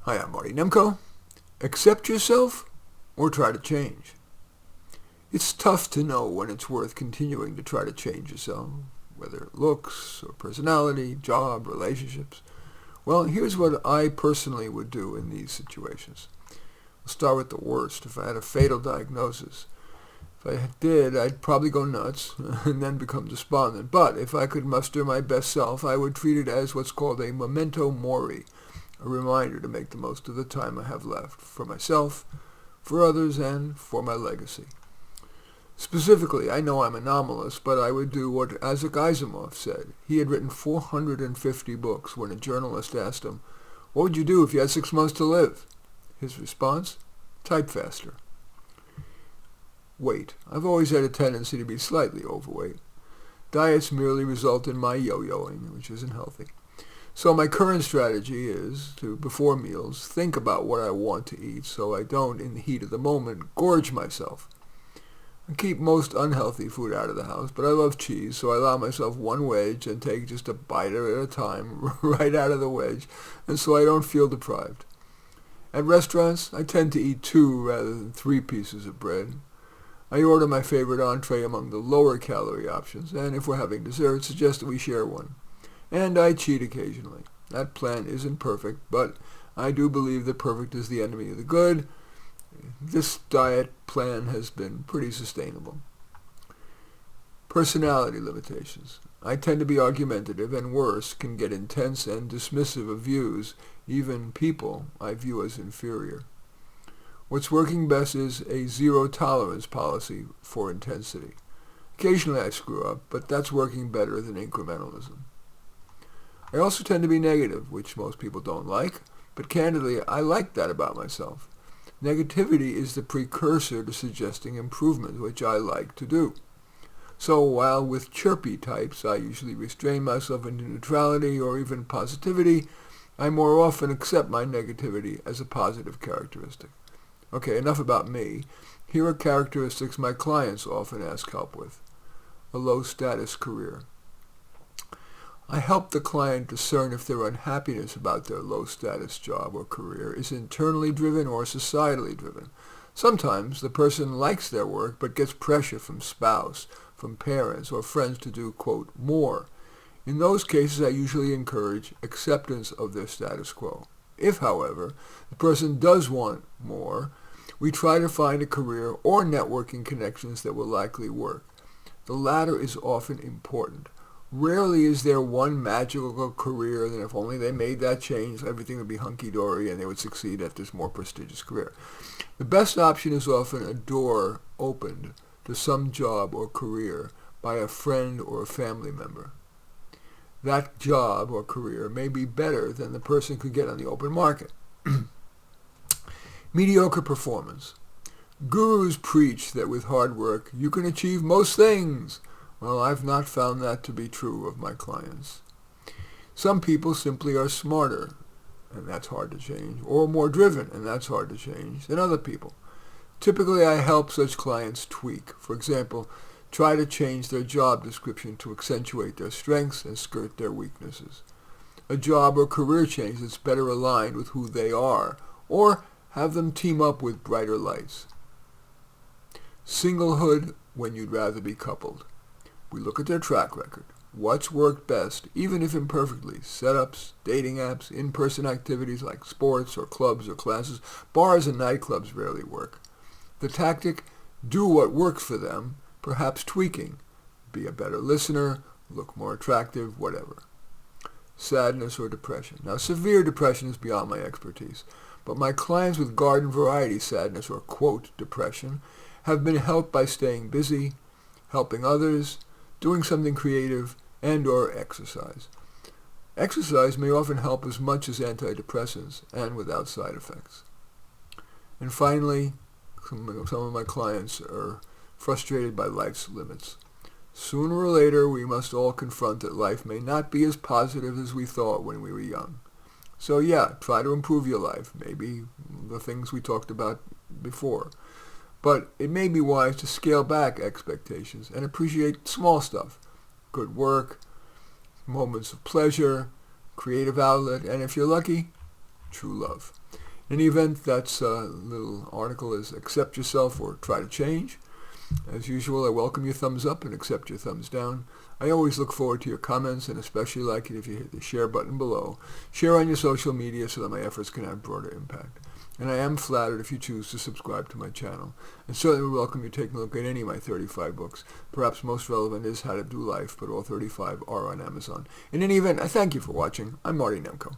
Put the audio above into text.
Hi, I'm Marty Nemko. Accept yourself or try to change. It's tough to know when it's worth continuing to try to change yourself, whether looks or personality, job, relationships. Well, here's what I personally would do in these situations. I'll start with the worst. If I had a fatal diagnosis, if I did, I'd probably go nuts and then become despondent. But if I could muster my best self, I would treat it as what's called a memento mori, a reminder to make the most of the time I have left for myself, for others, and for my legacy. Specifically, I know I'm anomalous, but I would do what Isaac Asimov said. He had written 450 books when a journalist asked him, "What would you do if you had 6 months to live?" His response? Type faster. Weight. I've always had a tendency to be slightly overweight. Diets merely result in my yo-yoing, which isn't healthy. So my current strategy is to, before meals, think about what I want to eat so I don't, in the heat of the moment, gorge myself. I keep most unhealthy food out of the house, but I love cheese, so I allow myself one wedge and take just a bite at a time right out of the wedge, and so I don't feel deprived. At restaurants, I tend to eat 2 rather than 3 pieces of bread. I order my favorite entree among the lower calorie options, and if we're having dessert, suggest that we share one. And I cheat occasionally. That plan isn't perfect, but I do believe that perfect is the enemy of the good. This diet plan has been pretty sustainable. Personality limitations. I tend to be argumentative, and worse, can get intense and dismissive of views, even people I view as inferior. What's working best is a zero-tolerance policy for intensity. Occasionally I screw up, but that's working better than incrementalism. I also tend to be negative, which most people don't like, but candidly, I like that about myself. Negativity is the precursor to suggesting improvement, which I like to do. So while with chirpy types I usually restrain myself into neutrality or even positivity, I more often accept my negativity as a positive characteristic. Okay, enough about me. Here are characteristics my clients often ask help with. A low-status career. I help the client discern if their unhappiness about their low-status job or career is internally driven or societally driven. Sometimes the person likes their work but gets pressure from spouse, from parents, or friends to do, quote, more. In those cases, I usually encourage acceptance of their status quo. If, however, the person does want more, we try to find a career or networking connections that will likely work. The latter is often important. Rarely is there one magical career that if only they made that change, everything would be hunky-dory and they would succeed at this more prestigious career. The best option is often a door opened to some job or career by a friend or a family member. That job or career may be better than the person could get on the open market. Mediocre performance. Gurus preach that with hard work you can achieve most things. Well, I've not found that to be true of my clients. Some people simply are smarter, and that's hard to change, or more driven, and that's hard to change, than other people. Typically, I help such clients tweak. For example, try to change their job description to accentuate their strengths and skirt their weaknesses. A job or career change that's better aligned with who they are, or have them team up with brighter lights. Singlehood when you'd rather be coupled. We look at their track record. What's worked best, even if imperfectly? Setups, dating apps, in-person activities like sports or clubs or classes. Bars and nightclubs rarely work. The tactic, do what works for them, perhaps tweaking. Be a better listener, look more attractive, whatever. Sadness or depression. Now, severe depression is beyond my expertise, but my clients with garden variety sadness or, quote, depression have been helped by staying busy, helping others, doing something creative, and or exercise. Exercise may often help as much as antidepressants and without side effects. And finally, some of my clients are frustrated by life's limits. Sooner or later, we must all confront that life may not be as positive as we thought when we were young. So yeah, try to improve your life, maybe the things we talked about before. But it may be wise to scale back expectations and appreciate small stuff. Good work, moments of pleasure, creative outlet, and if you're lucky, true love. In the event, that's little article is accept yourself or try to change. As usual, I welcome your thumbs up and accept your thumbs down. I always look forward to your comments and especially like it if you hit the share button below. Share on your social media so that my efforts can have broader impact. And I am flattered if you choose to subscribe to my channel. And certainly we welcome you taking a look at any of my 35 books. Perhaps most relevant is How to Do Life, but all 35 are on Amazon. In any event, I thank you for watching. I'm Marty Nemko.